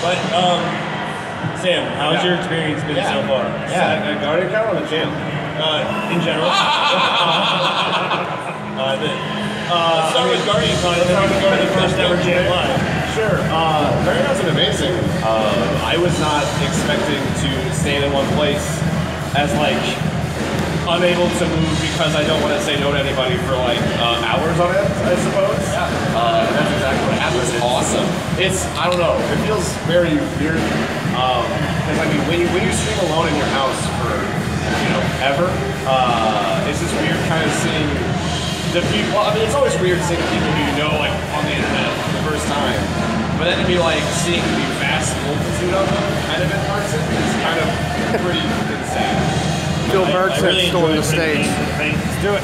But Sam, how's your experience been so far? Yeah, Guardian count on the channel. In general. Start with Guardian Con, and then we can go to the first ever Jam Live. Sure. Guardian Con's been amazing. I was not expecting to stand in one place as like unable to move because I don't want to say no to anybody for like hours on end, I suppose. Yeah. That's exactly what happened. It's awesome. It's, I don't know, it feels very weird. Because I mean, when you stream alone in your house for, you know, ever, it's just weird kind of seeing the people. I mean, it's always weird seeing people who you know like on the internet for the first time. But then to be like seeing the vast multitude of them kind of in person is kind of pretty insane. Phil Burke said storm the stage. Let's do it.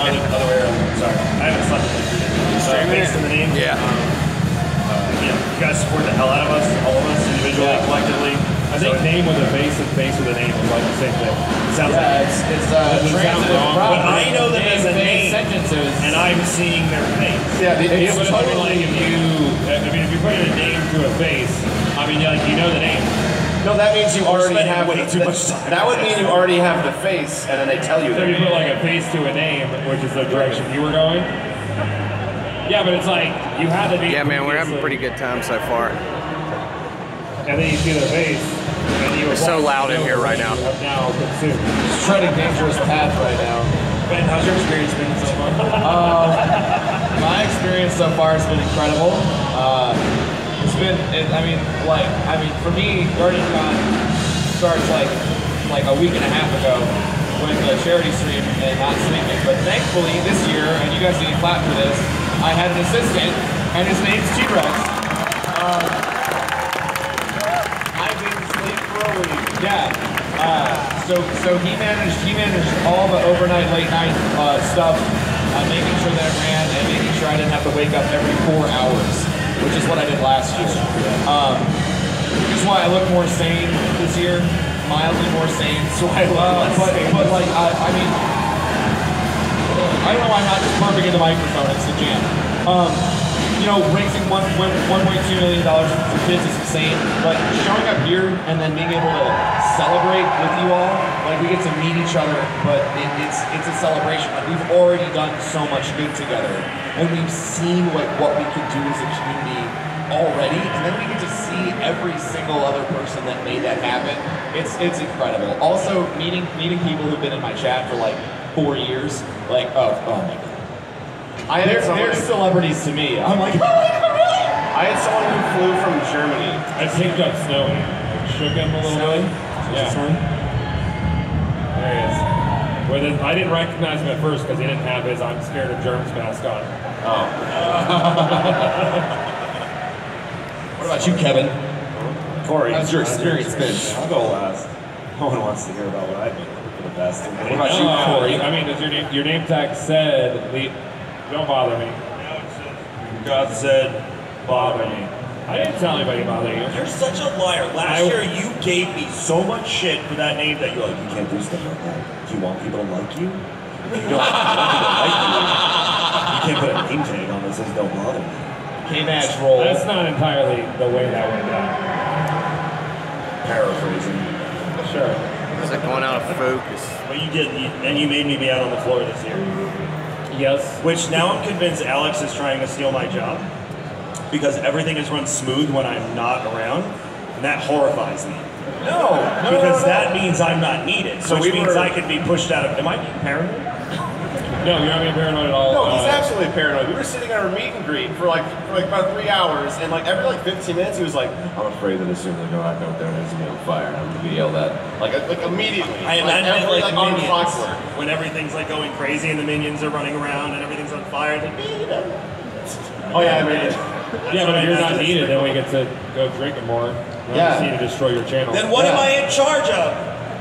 Other way around. Sorry. I haven't slept in like 3 days. Face in the name. Yeah. You guys support the hell out of us, all of us, individually, collectively. I think name with a face and face with a name is like the same thing. It sounds like it's transitive wrong, but I know them as a name, sentences, and I'm seeing their face. Yeah, it's totally like if you put in a name to a face, I mean, like you know the name. No, that means you already have way too much time. That would mean you already have the face, and then they tell you. So you put like a face to a name, which is the direction you were going. Yeah, but it's like you had to be. Yeah, man, we're having a pretty good time so far. And then you see their face. It's so loud in here right now. Now consumed. Just treading dangerous path right now. Ben, how's your experience been so far? My experience so far has been incredible. It's been, I mean, for me, Guardian Con starts like a week and a half ago with a charity stream and not sleeping. But thankfully this year, and you guys need to clap for this, I had an assistant, and his name's T-Rex. I didn't sleep for a week. Yeah. So he managed all the overnight, late night stuff, making sure that it ran and making sure I didn't have to wake up every 4 hours, which is what I did last year. Which is why I look more sane this year, mildly more sane. So I look but like I mean, I don't know why I'm not just bumping into the microphone. It's the jam. You know, raising $1.2 million for kids is insane, but showing up here and then being able to celebrate with you all, like we get to meet each other, but it's a celebration. Like we've already done so much good together, and we've seen like what we can do as a community already, and then we get to see every single other person that made that happen. It's incredible. Also, meeting people who've been in my chat for like 4 years, like oh my god. They're celebrities to me. I'm like, oh my god, really? I had someone who flew from Germany. I picked up Snowy. I shook him a little bit. Yeah. There he is. I didn't recognize him at first because he didn't have his I'm scared of germs mask on. Oh. What about you, Kevin? Corey. How's your experience been? I'll go last. No one wants to hear about what I did for the best. What about you, Corey? I mean, does your name tag said, don't bother me. God said, bother me. I didn't tell anybody bother you. You're such a liar. Last year you gave me so much shit for that name that you're like, you can't do stuff like that. Do you want people to like you? If you don't want people to like you can't put a name tag on that says don't bother me. K-Match roll. That's not entirely the way that went down. Paraphrasing. Sure. Is it going out of focus? Well, you did, and you made me be out on the floor this year. Yes. Which now I'm convinced Alex is trying to steal my job because everything is run smooth when I'm not around, and that horrifies me. No, because that means I'm not needed, so which means I could be pushed out of. Am I being paranoid? No, you're not being paranoid at all. No, he's absolutely paranoid. We were sitting at our meet and greet for like about 3 hours, and like every 15 minutes he was like, "I'm afraid that as soon as I go out there, there's gonna be a fire, and I'm gonna be yelled at." Like immediately. I imagine like on Minions, clockwork. when everything's like going crazy and the minions are running around and everything's on fire. Like, oh yeah, I mean it. Yeah, but if you're not needed, then we get to go drinking more. We just need to destroy your channel. Then what am I in charge of?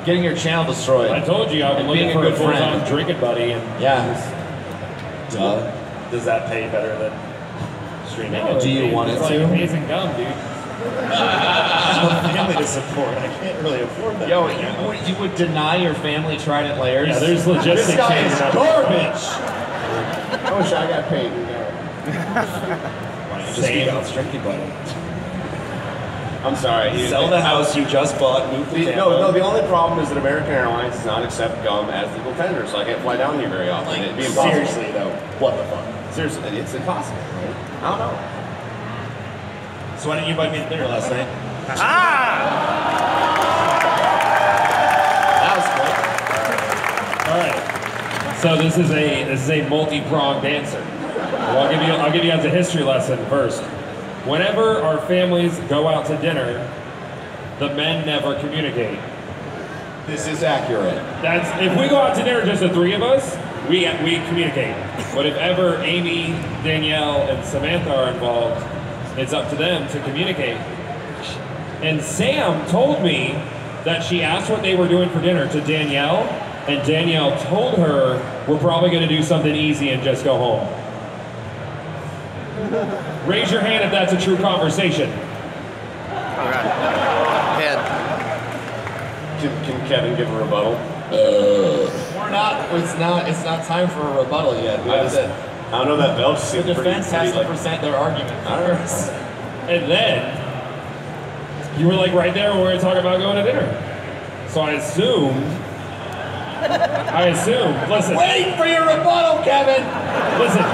Getting your channel destroyed. I told you I was looking for a full-time drinking buddy, and does that pay better than streaming? No, do you want it like to? Amazing gum, dude. Family to support. I can't really afford that. Yo, you would deny your family Trident layers? Yeah, there's logistics. This guy is garbage. I wish I got paid. Just keep out drinking buddy. I'm sorry. Sell the house you just bought, move to Tampa. No, the only problem is that American Airlines does not accept gum as legal tender, so I can't fly down here very often. It'd be impossible. Seriously though, what the fuck? Seriously, it's impossible, right? I don't know. So why didn't you invite me to dinner last night? That was quick. All right. So this is a multi-pronged answer. Well, I'll give you guys a history lesson first. Whenever our families go out to dinner, the men never communicate. This is accurate. That's if we go out to dinner, just the three of us, we communicate. But if ever Amy, Danielle, and Samantha are involved, it's up to them to communicate. And Sam told me that she asked what they were doing for dinner to Danielle, and Danielle told her, we're probably going to do something easy and just go home. Raise your hand if that's a true conversation. All right. Head. Can Kevin give a rebuttal? We're not. It's not time for a rebuttal yet. We have to, I don't know, that belt the seems defense has to like, present their argument first. And then, you were like right there when we were talking about going to dinner. So I assumed, listen. Wait for your rebuttal, Kevin! Listen,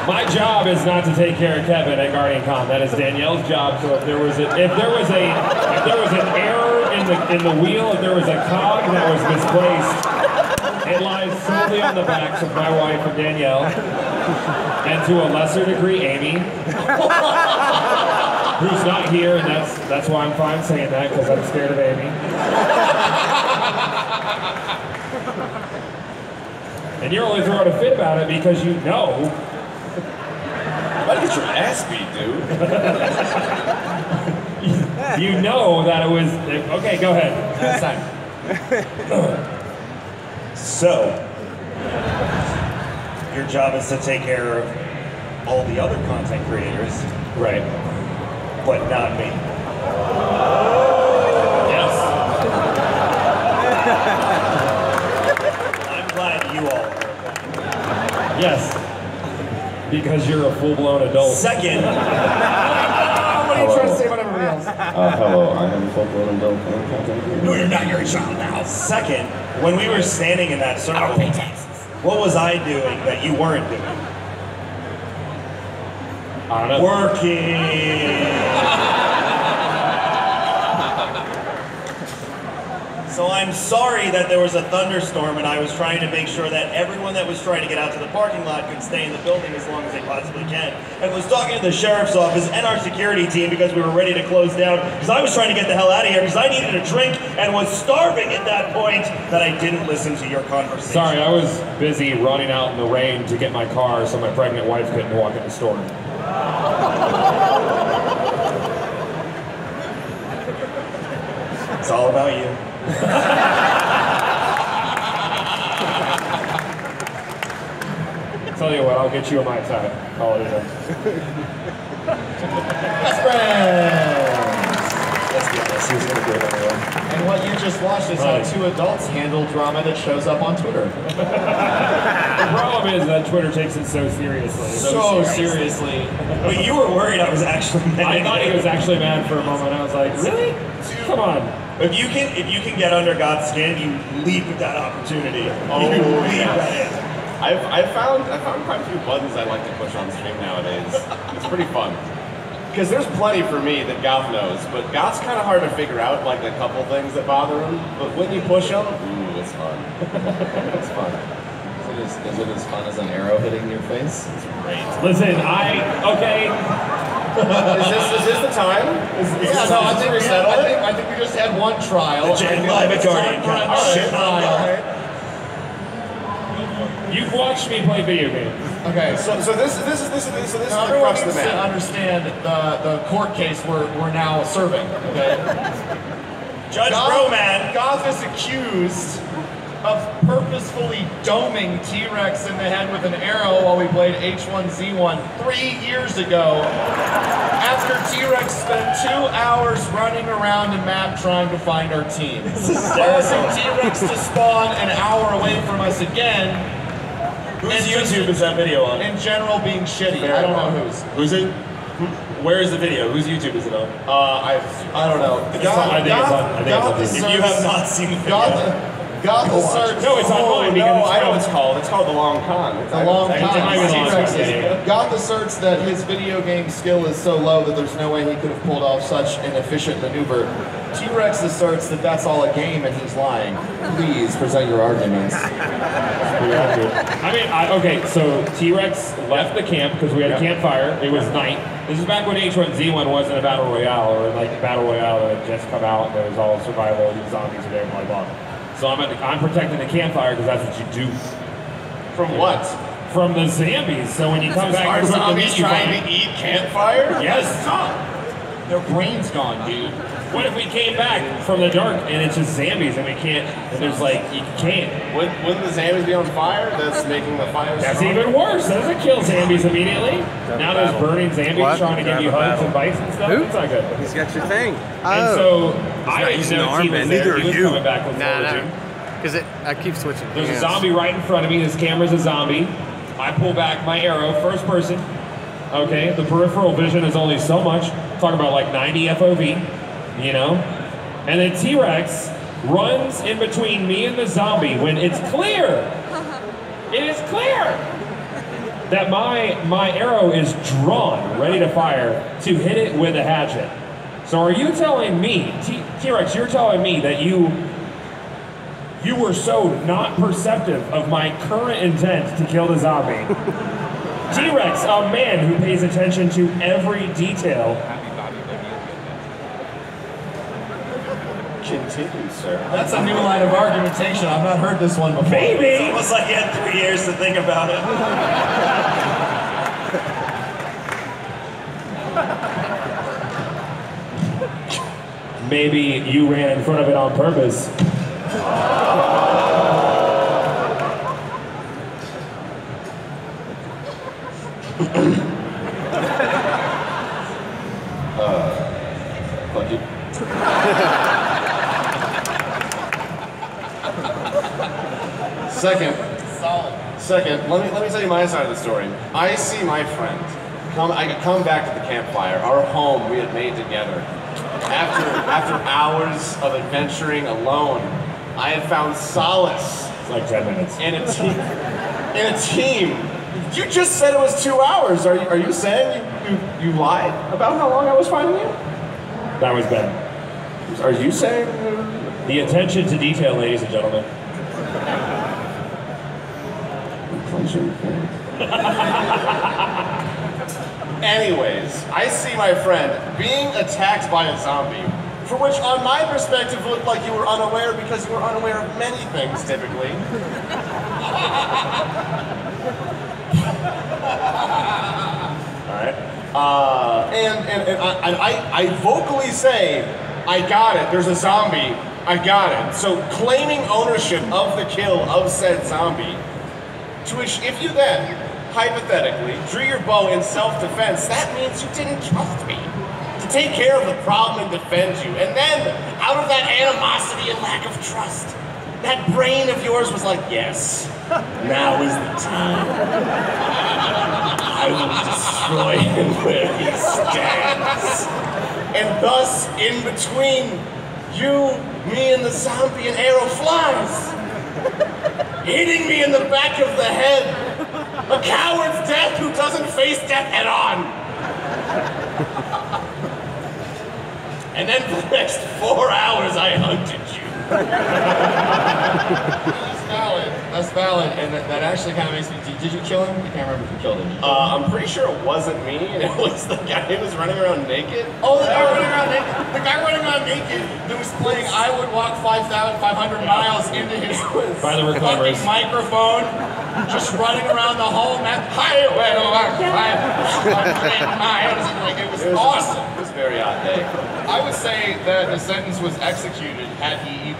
my job is not to take care of Kevin at Guardian Con. That is Danielle's job. So if there was an error in the wheel, if there was a cog that was misplaced, it lies solely on the backs of my wife and Danielle, and to a lesser degree, Amy, who's not here, and that's why I'm fine saying that, because I'm scared of Amy. And you're only throwing a fit about it because you know. why did your ass beat, dude? You know that it was. Okay, go ahead. That's time. So, your job is to take care of all the other content creators, Right. but not me. Yes. I'm glad you all heard that. Yes. Because you're a full-blown adult. Second, What are you trying to say about everybody else? Hello, I am a full-blown adult content creator. no, you're not your child now. Second, when we were standing in that circle, what was I doing that you weren't doing? I don't know. Working. So I'm sorry that there was a thunderstorm and I was trying to make sure that everyone that was trying to get out to the parking lot could stay in the building as long as they possibly can. And was talking to the sheriff's office and our security team because we were ready to close down because I was trying to get the hell out of here because I needed a drink and was starving at that point that I didn't listen to your conversation. Sorry, I was busy running out in the rain to get my car so my pregnant wife couldn't walk in the store. It's all about you. Tell you what, I'll get you a Mai Tai. Call it even. Best friends! Let's be honest, he was gonna do it anyway. And what you just watched is how two adults handle drama that shows up on Twitter. The problem is that Twitter takes it so seriously. So seriously. But you were worried I was actually mad. I thought he was actually mad for a moment. I was like, really? Come on. If you can get under God's skin, you leap at that opportunity. Oh, you leap yes. at it. I found quite a few buttons I like to push on stream nowadays. It's pretty fun. Because there's plenty for me that Goth knows, but Goth's kind of hard to figure out, like a couple things that bother him. But when you push them, ooh, it's fun. It's fun. Is it as fun as an arrow hitting your face? It's great. Listen, Is this the time? Yeah, no, I think we just had one trial. The Jen Live at Guardian Con. Shit. you've watched me play video games. Okay, So this is the everyone crux of needs the to matter. understand the court case we're now serving. Okay. Judge Roman. Goth is accused of purposefully doming T-Rex in the head with an arrow while we played H1Z1 3 years ago. After T-Rex spent 2 hours running around a map trying to find our team. Causing T-Rex to spawn an hour away from us again. Whose YouTube is that video on? In general, being shitty. I don't know whose. Who's it? Where's the video? Whose YouTube is it on? I don't know. I think it's on this. If you have not seen the video, Gothalion. No, it's on mine. No, because I know what it's called. It's called The Long Con. The Long Con. T-Rex Goth asserts that his video game skill is so low that there's no way he could have pulled off such an efficient maneuver. T-Rex asserts that that's all a game and he's lying. Please present your arguments. I mean, okay, so T-Rex left the camp because we had a campfire. It was night. This is back when H1Z1 wasn't a battle royale, or like battle royale that had just come out and it was all survival, these zombies are there, blah, blah. So I'm protecting the campfire because that's what you do. From what? From the zombies. So when you come back, Are zombies trying to eat campfire? Yes. Their brain's gone, dude. What if we came back from the dark and it's just zombies and we can't, and there's like, you can't. Wouldn't the zombies be on fire? That's making the fire That's stronger? even worse. That doesn't kill zombies immediately. Now there's burning zombies What? trying to give you hugs and bites and stuff. Who? It's not good. He's got your thing. And so I not didn't using know the arm, T was man. there. Neither He are was you. coming back with Nah. Because I keep switching. There's a hands. zombie right in front of me. This camera's a zombie. I pull back my arrow, first person. Okay, the peripheral vision is only so much. Talk about like 90 FOV, you know? And then T-Rex runs in between me and the zombie when it's clear. It is clear that my arrow is drawn, ready to fire, to hit it with a hatchet. So are you telling me, T-Rex, you're telling me that you were so not perceptive of my current intent to kill the zombie? T-Rex, a man who pays attention to every detail. Continue, sir. That's a new line of argumentation. I've not heard this one before. Maybe. it's almost like you had 3 years to think about it. Maybe you ran in front of it on purpose. Fuck you. Second, let me tell you my side of the story. I see my friend come back to the campfire, our home we had made together. After hours of adventuring alone, I had found solace It's like 10 minutes. in a team. You just said it was 2 hours. Are you saying you lied about how long I was finding you? That was Ben. Are you saying? The attention to detail, ladies and gentlemen. Anyways, I see my friend being attacked by a zombie, for which on my perspective looked like you were unaware because you were unaware of many things typically. Alright. And I vocally say, I got it, there's a zombie, I got it. So claiming ownership of the kill of said zombie, to which if you then, hypothetically, drew your bow in self-defense, that means you didn't trust me to take care of the problem and defend you. And then, out of that animosity and lack of trust, that brain of yours was like, yes, now is the time. I will destroy him where he stands. And thus, in between you, me, and the zombie, an arrow flies, hitting me in the back of the head. A coward's death who doesn't face death head on. And then for the next 4 hours, I hunted you. That's valid, and that actually kind of makes me. Did you kill him? I can't remember if you killed him. I'm pretty sure it wasn't me, and it was the guy who was running around naked. Oh, the guy running around naked. The guy running around naked that was playing "I Would Walk 500 miles" into his By the reclaimers. fucking microphone, just running around the whole map. I would walk 500 miles. Like it was awesome. It was a very odd day. I would say that the sentence was executed had he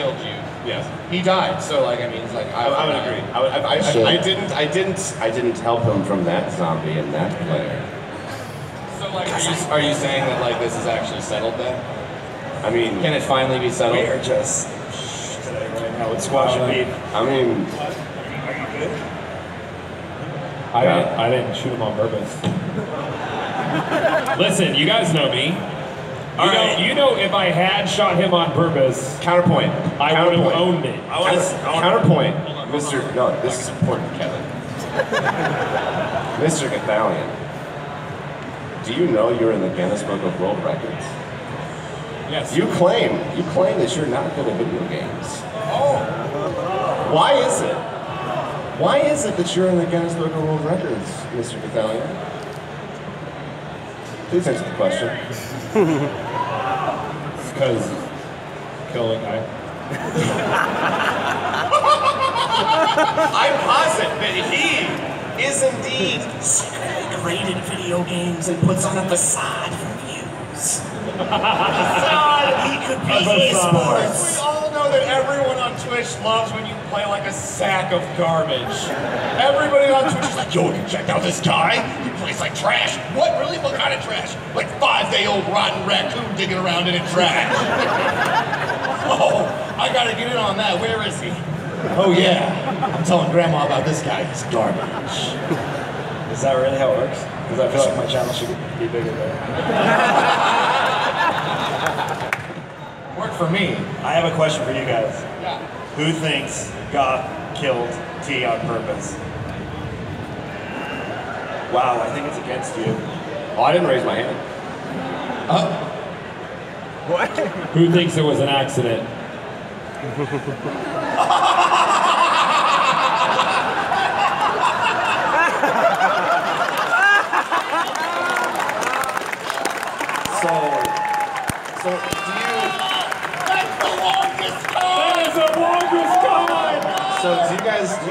killed you. Yes. He died. So like I mean, it's like I would agree. I didn't help him from that zombie in that player. So like, are you saying that like this is actually settled then? I mean, Can it finally be settled? We are just today right now with squash and beef. I mean, I didn't shoot him on purpose. Listen, you guys know me. You know if I had shot him on purpose, Counterpoint. I would have owned it. Counterpoint. Mr. No, this is important, Kevin. Mr. Gothalion, do you know you're in the Guinness Book of World Records? Yes. You claim that you're not good at video games. Oh. Why is it? Why is it that you're in the Guinness Book of World Records, Mr. Gothalion? Please answer the question. It's because killing guy. I posit that he is indeed Secretly great at video games and puts on a facade for views. He could be esports. We all know that everyone on Twitch loves when you play like a sack of garbage. Everybody on Twitch is like, yo, you check out this guy? He plays like trash. What, really? What kind of trash? Like 5-day-old rotten raccoon digging around in a trash. Oh, I gotta get in on that. Where is he? Oh yeah, I'm telling Grandma about this guy. He's garbage. Is that really how it works? Because I feel like my channel should be bigger there. Worked for me. I have a question for you guys. Yeah. Who thinks Goth killed T on purpose? Wow, I think it's against you. Oh, I didn't raise my hand. Who thinks it was an accident? So do you? That's the longest time! That is the longest time! So do you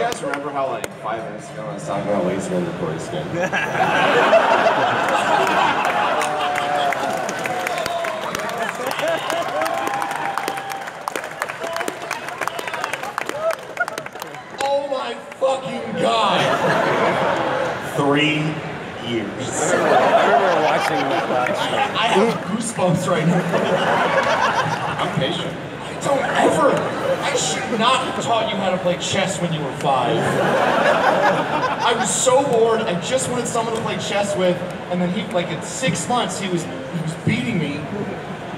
guys remember how like 5 minutes ago I was talking about lazy inventory skin? Oh my fucking god! 3 years. I remember watching that last night. I have goosebumps right now. I'm patient. I should not have taught you how to play chess when you were 5. I was so bored, I just wanted someone to play chess with, and then in 6 months, he was beating me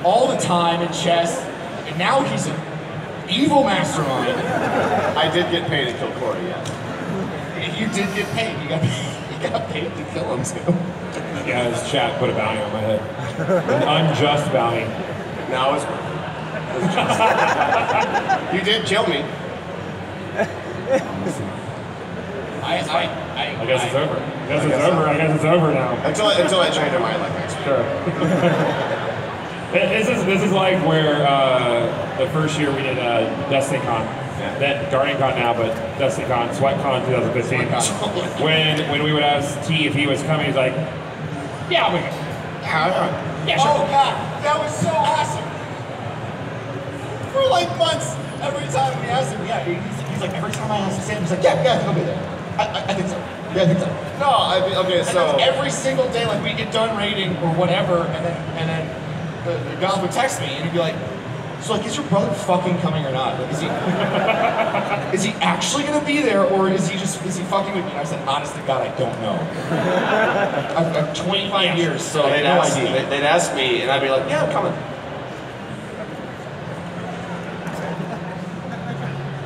all the time in chess, and now he's an evil mastermind. I did get paid to kill Corey, yes. You did get paid. You got paid to kill him too. Yeah, his chat put a bounty on my head. An unjust bounty. No, it's you did kill me. I guess it's over. I guess it's over now. Until I change my mind like next week. Sure. This is like where the first year we did DestinyCon. Yeah. That GuardianCon now, but DestinyCon, SweatCon 2015. When we would ask T if he was coming, he's like, yeah, I'll be here. Yeah, sure. Oh god, that was so awesome. For like months, every time we asked him, yeah, he's like, every time I ask him, he's like, yeah, he'll be there. I think so. Yeah, I think so. No, okay, And so then every single day, like we get done raiding or whatever, and then the Goth would text me and he'd be like, so like, is your brother fucking coming or not? Like, is he actually gonna be there, or is he fucking with me? And I said, honest to God, I don't know. I've 25 years, so I have no idea. they'd ask me, and I'd be like, yeah, I'm coming.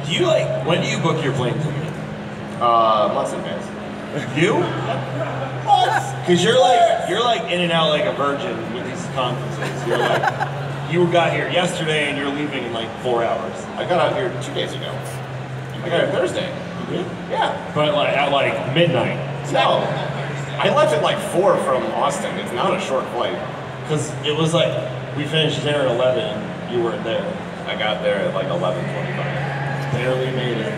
Do you when do you book your plane ticket? Months in advance. You? Because you're like in and out like a virgin with these conferences. You're like, you got here yesterday and you're leaving in like 4 hours. I got out here 2 days ago. I got here Thursday. Yeah. But at midnight. No. I left at like 4 from Austin. It's not a short flight. Because it was like, we finished dinner at 11 and you weren't there. I got there at like 11:25. Barely made it.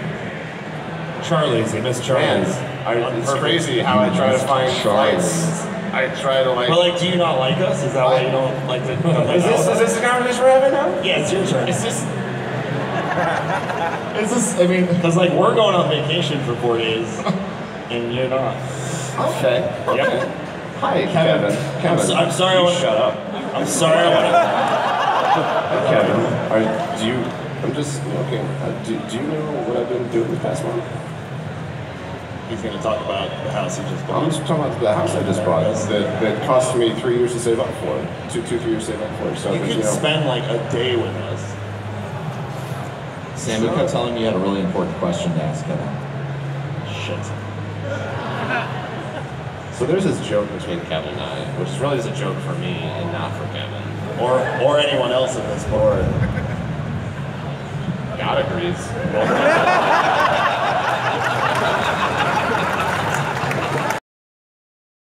Charlie's, he missed Charlie's. It's crazy how I try to find flights. I try to like. But do you not like us? Is that why you don't like to come Is this the conversation we're having now? Yeah, it's your turn. Is this, I mean... Because we're going on vacation for 4 days, and you're not. Okay. Yep. Hi, Kevin. I'm sorry. Shut up. I'm sorry. I Kevin, I'm just looking. Do you know what I've been doing this past month? He's going to talk about the house he just I'm bought. just talking about the house I just bought that cost me 3 years to save up for. 3 years to save up for. So You could spend like a day with us. Sam, we kept telling me you had a really important question to ask him. Shit. So there's this joke between Kevin and I, which is really just a joke for me and not for Kevin. Or anyone else at this board. God agrees.